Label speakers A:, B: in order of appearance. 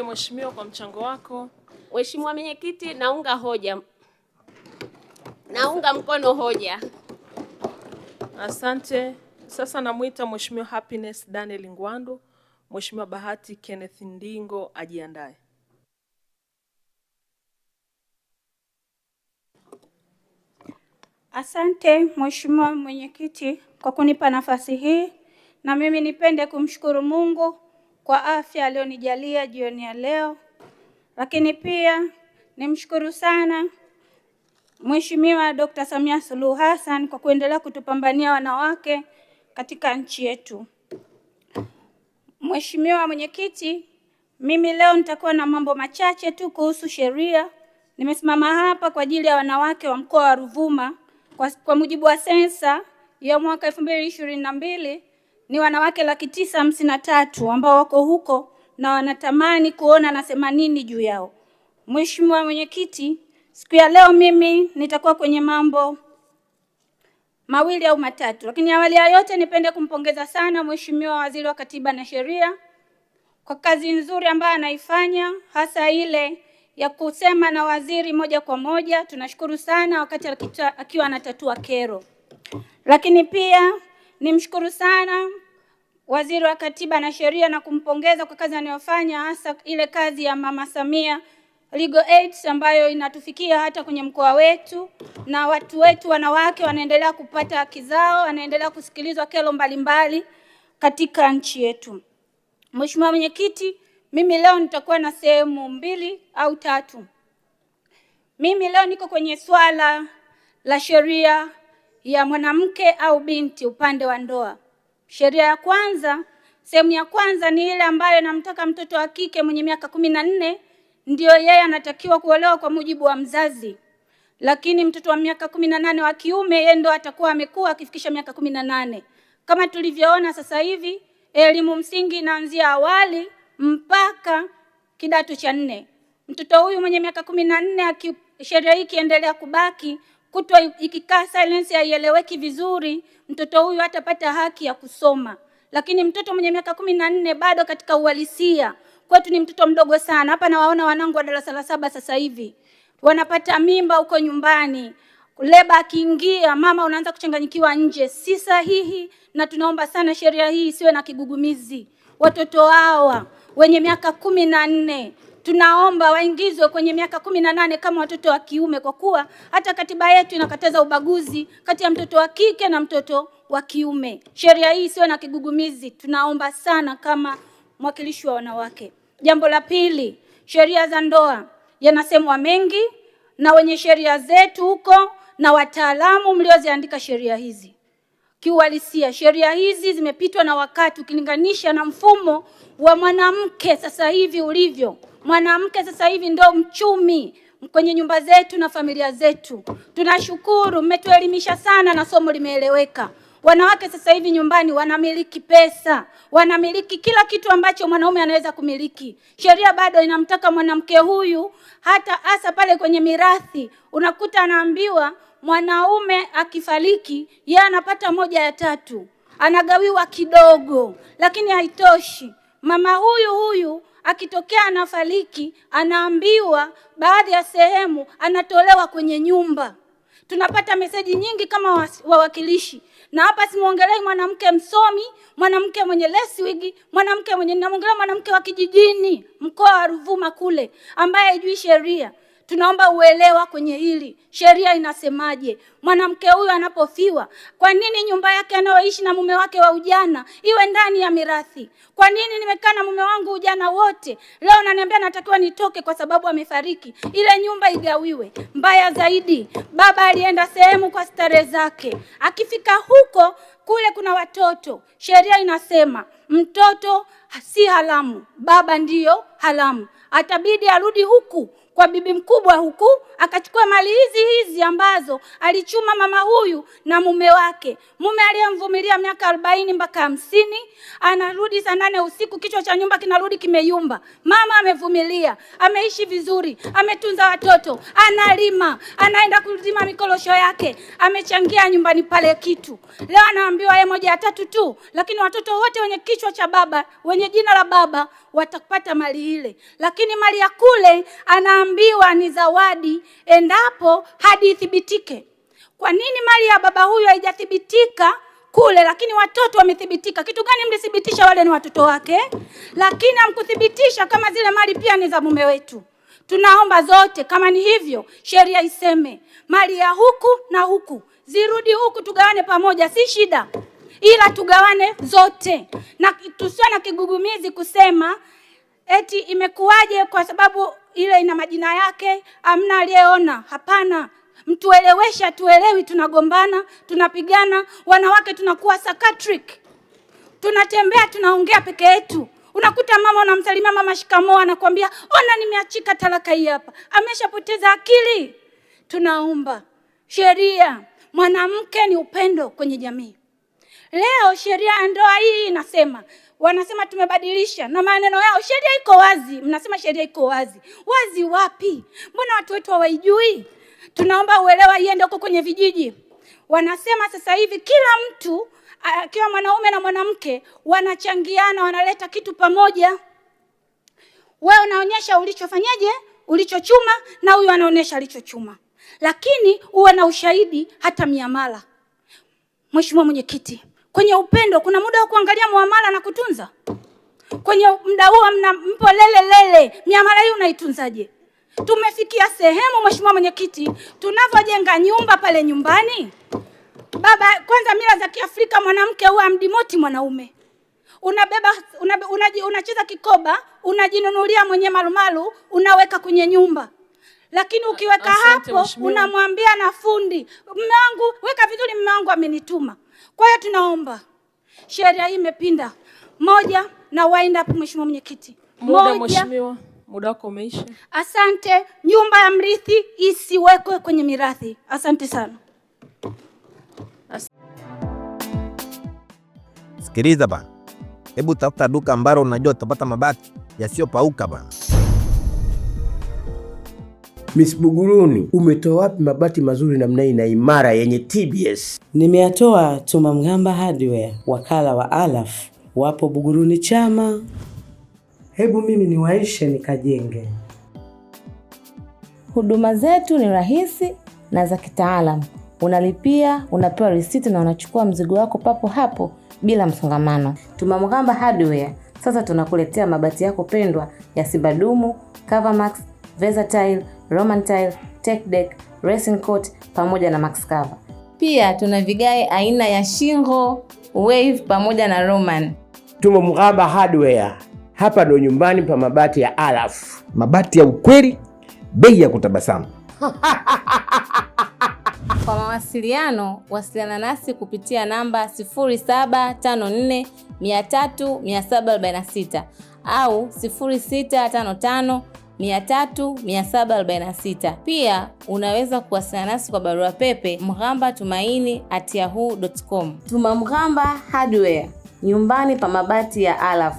A: Mheshimiwa kwa mchango wako.
B: Mheshimiwa Mwenyekiti, naunga mkono hoja.
A: Asante. Sasa namuita Mheshimiwa Happiness Daniel Ngwandu. Mheshimiwa Bahati Kenneth Ndingo ajiandae.
C: Asante Mheshimiwa Mwenyekiti kwa kunipa nafasi hii, na mimi nipende kumshukuru Mungu kwa afya aliyonijalia jioni ya leo. Lakini pia nimshukuru sana Mheshimiwa Dr. Samia Suluhu Hassan kwa kuendelea kutupambania wanawake katika nchi yetu. Mheshimiwa Mwenyekiti, mimi leo nitakuwa na mambo machache tu kuhusu sheria. Nimesimama hapa kwa ajili ya wanawake wa mkoa wa Ruvuma. Kwa mujibu wa sensa ya mwaka 2022 ni wanawake 953 ambao wako huko na wanatamani kuona nasema nini juu yao. Mheshimiwa Mwenyekiti, siku ya leo mimi nitakuwa kwenye mambo mawili au matatu, lakini awali ya yote nipende kumpongeza sana Mheshimiwa Waziri wa Katiba na Sheria kwa kazi nzuri ambayo anaifanya, hasa ile ya kusema na waziri moja kwa moja. Tunashukuru sana wakati akiwa anatatua kero. Lakini pia nimshukuru sana Waziri wa Katiba na Sheria na kumpongeza kwa kazi anayofanya, hasa ile kazi ya Mama Samia Legal Aid ambayo inatufikia hata kwenye mkoa wetu, na watu wetu wanawake wanaendelea kupata haki zao, wanaendelea kusikilizwa kero mbalimbali katika nchi yetu. Mheshimiwa Mwenyekiti, mimi leo nitakuwa na sehemu 2 au 3. Mimi leo niko kwenye swala la sheria ya mwanamke au binti upande wa ndoa. Sheria ya kwanza, sehemu ya kwanza ni ile ambayo namtaka mtoto wa kike mwenye miaka 14 ndio yeye anatakiwa kuolewa kwa mujibu wa mzazi. Lakini mtoto wa miaka 18 wa kiume yeye ndo atakuwa amekuwa akifikisha miaka 18. Kama tulivyoona sasa hivi elimu msingi inaanzia awali mpaka kidato cha 4. Mtoto huyu mwenye miaka 14 sheria hii ikiendelea kubaki kutwa ikikaa silence haieleweki vizuri, mtoto huyu hatapata haki ya kusoma. Lakini mtoto mwenye miaka 14 bado katika uhalisia kwetu ni mtoto mdogo sana. Hapa nawaona wanangu wa darasa la 7 sasa hivi wanapata mimba huko nyumbani. Leba akiingia mama unaanza kuchanganyikiwa nje. Si sahihi, na tunaomba sana sheria hii isiwe na kigugumizi. Watoto hawa wenye miaka 14 tunaomba waingizwe kwenye miaka 18 kama watoto wa kiume, kwa kuwa hata katiba yetu inakataza ubaguzi kati ya mtoto wa kike na mtoto wa kiume. Sheria hii isiwe na kigugumizi, tunaomba sana kama mwakilishi wa wanawake. Jambo la pili, sheria za ndoa yanasemwa mengi na wenye sheria zetu huko na wataalamu mlioziandika sheria hizi. Kiuhalisia sheria hizi zimepitwa na wakati ukilinganisha na mfumo wa mwanamke sasa hivi ulivyo. Mwanamke sasa hivi ndio mchumi kwenye nyumba zetu na familia zetu. Tunashukuru mmetuelimisha sana na somo limeeleweka. Wanawake sasa hivi nyumbani wanamiliki pesa, wanamiliki kila kitu ambacho mwanaume anaweza kumiliki. Sheria bado inamtaka mwanamke huyu, hasa pale kwenye mirathi unakuta anaambiwa mwanaume akifariki yeye anapata 1/3, anagawiwa kidogo. Lakini haitoshi, mama huyu akitokea anafariki anaambiwa baadhi ya sehemu anatolewa kwenye nyumba. Tunapata meseji nyingi kama wawakilishi, na hapa simuongelei mwanamke msomi, mwanamke mwenye leswigi, namuongelea mwanamke wa kijijini mkoa wa Ruvuma kule ambaye hajui sheria. Tunaomba uelewa kwenye hili. Sheria inasemaje? Mwanamke huyu anapofiwa, kwa nini nyumba yake anayoishi na mume wake wa ujana iwe ndani ya mirathi? Kwa nini nimekaa na mume wangu ujana wote, leo ananiambia natakiwa nitoke kwa sababu amefariki? Ile nyumba igawiwe. Mbaya zaidi, baba alienda sehemu kwa starehe zake. Akifika huko kule kuna watoto. Sheria inasema mtoto si haramu, baba ndiyo haramu. Atabidi arudi huku kwa bibi mkubwa huku, akachukua mali hizi ambazo alichuma mama huyu na mume wake. Mume aliyemvumilia miaka 40 mpaka 50, anarudi saa 8 usiku, kichwa cha nyumba kinarudi kimeyumba. Mama amevumilia, ameishi vizuri, ametunza watoto, analima, anaenda kulima mikorosho yake, amechangia nyumbani pale kitu. Leo anaambiwa yeye 1 ya 3 tu, lakini watoto wote wenye kichwa cha baba, wenye jina la baba watapata mali ile. Lakini mali ya kule anaambiwa ni zawadi endapo hadi ithibitike. Kwa nini mali ya baba huyu haijathibitika kule lakini watoto wamethibitika? Kitu gani mlithibitisha wale ni watoto wake, lakini hamkuthibitisha kama zile mali pia ni za mume wetu? Tunaomba zote, kama ni hivyo, sheria iseme mali ya huku na huku zirudi huku, tugawane pamoja, si shida, ila tugawane zote. Na tusiwe na kigugumizi kusema eti imekuwaje kwa sababu ile ina majina yake, amna aliyeona. Hapana, mtuelewesha, tuelewi, tunagombana, tunapigana, wanawake tunakuwa psychiatric. Tunatembea tunaongea peke yetu. Unakuta mama unamsalimia mama shikamoo, anakuambia ona nimeachika talaka hii hapa. Ameshapoteza akili. Tunaomba sheria, mwanamke ni upendo kwenye jamii. Leo sheria ya ndoa hii inasema, wanasema tumebadilisha na maneno yao, sheria iko wazi. Mnasema sheria iko wazi. Wazi wapi? Mbona watu wetu hawaijui? Tunaomba uelewa iende huko kwenye vijiji. Wanasema sasa hivi kila mtu akiwa mwanaume na mwanamke wanachangiana, wanaleta kitu pamoja. Wewe unaonyesha ulichofanyaje, ulichochuma, na huyu anaonyesha alichochuma. Lakini uwe na ushahidi, hata miamala. Mheshimiwa Mwenyekiti, kwenye upendo kuna muda wa kuangalia muamala na kutunza. Kwenye muda huo mpo lele, miamala hii unaitunzaje? Tumefikia sehemu Mheshimiwa Mwenyekiti, tunavyojenga nyumba pale nyumbani, baba, kwanza mila za Kiafrika, mwanamke huwa amdimoti mwanaume. Unacheza kikoba, unajinunulia mwenye marumaru, unaweka kwenye nyumba. Lakini ukiweka hapo unamwambia na fundi, mume wangu weka vizuri, mume wangu amenituma. Kwa hiyo tunaomba sheria hii imepinda. Moja na wind up Mheshimiwa Mwenyekiti.
A: Muda Mheshimiwa, muda wako umeisha.
C: Asante. Nyumba ya mrithi isiwekwe kwenye mirathi. Asante sana.
D: Sikiliza bana. Hebu tafuta duka ambalo unajua utapata mabati yasiyopauka bana.
E: Miss Buguruni, umetoa wapi mabati mazuri namna hii na imara yenye TBS?
F: Nimeyatoa Tumamgamba Hardware, wakala wa Alaf, wapo Buguruni Chama.
G: Hebu mimi niwaishe nikajenge.
H: Huduma zetu ni rahisi na za kitaalamu. Unalipia, unapewa risiti na unachukua mzigo wako papo hapo bila msongamano. Tumamgamba Hardware sasa tunakuletea mabati yako pendwa ya Sibadumu, Covermax, Versatile, Roman Tile, Tech Deck, Racing Coat pamoja na Max Cover. Pia tuna vigae aina ya Shingo, Wave pamoja na Roman.
E: Tumamgamba Hardware. Hapa ndo nyumbani pa mabati ya Alaf.
D: Mabati ya ukweli, bei ya kutabasamu.
H: Kwa mawasiliano, wasiliana nasi kupitia namba 0754 300 746 au 0655 300 746. Pia unaweza kuwasiliana nasi kwa barua pepe mghambatumaini@yahoo.com. Tumamgamba Hardware, nyumbani pa mabati ya Alaf.